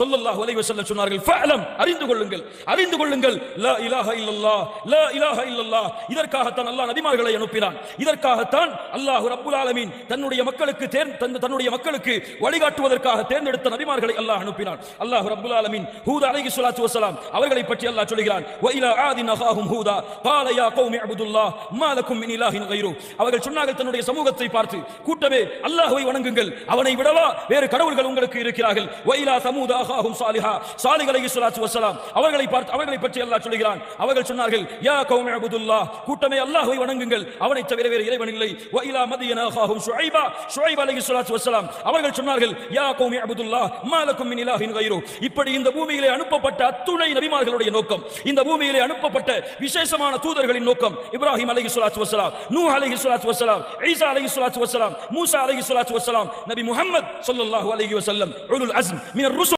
ஸல்லல்லாஹு அலைஹி வஸல்லம் சொன்னார்கள், ஃபஅலம், அறிந்து கொள்ளுங்கள், லா இலாஹ இல்லல்லாஹ், லா இலாஹ இல்லல்லாஹ். இதற்காகத்தான் அல்லாஹ் நபிமார்களை அனுப்பினான். இதற்காகத்தான் அல்லாஹ் ரப்புல் ஆலமீன் தன்னுடைய மக்களுக்கு வழிகாட்டுவதற்காக தேர்ந்தெடுத்த நபிமார்களை அல்லாஹ் அனுப்பினான். அல்லாஹ் ரப்புல் ஆலமீன் ஹூத் அலைஹிஸ்ஸலாத்து வஸ்ஸலாம் அவர்களை பற்றி அல்லாஹ் சொல்கிறான், வ இலா ஆதின் அகாஹும் ஹூதா கால யா கௌமி அப்துல்லாஹ் மா லக்கும் மின் இலாஹின் கைரு. அவர்கள் சொன்னார்கள் தன்னுடைய சமூகத்தை பார்த்து, கூட்டமே அல்லாஹ்வை வணங்குங்கள், அவனை விடவா வேறு கடவுள்கள் உங்களுக்கு இருக்கிறார்கள். வ இலா சமூத் அகாஹும் சாலிஹா, சாலிஹ் அலைஹிஸ்ஸலாத்து வஸ்ஸலாம் அவர்களை பற்றி அல்லாஹ் சொல்கிறான். அவர்கள் சொன்னார்கள், யா கௌமி அப்துல்லாஹ், கூட்டமே அல்லாஹ்வை வணங்குங்கள், அவனை தவிர வேறு இறைவன் இல்லை. வ இலா மதியன அகாஹும் ஷுஐபா, ஷுஐப் அலைஹிஸ்ஸலாத்து வஸ்ஸலாம் அவர்கள் சொன்னார்கள், யா கௌமி அப்துல்லாஹ் மா லக்கும் மின் இலாஹின் கைரு. இப்படி இந்த பூமியிலே அனுப்பப்பட்ட அத்துணை நபிமார்களுடைய நோக்கம், இந்த பூமியிலே அனுப்பப்பட்ட விசேஷமான தூதர்களின் நோக்கம், இப்ராஹிம் அலைஹிஸ்ஸலாத்து வஸ்ஸலாம், நூஹ் அலைஹிஸ்ஸலாத்து வஸ்ஸலாம், ஈசா அலைஹிஸ்ஸலாத்து வஸ்ஸலாம், மூசா அலைஹிஸ்ஸலாத்து வஸ்ஸலாம், நபி முஹம்மத் ஸல்லல்லாஹு அலைஹி வஸல்லம் உலுல் அஸ்ம் மினர் ருசுல்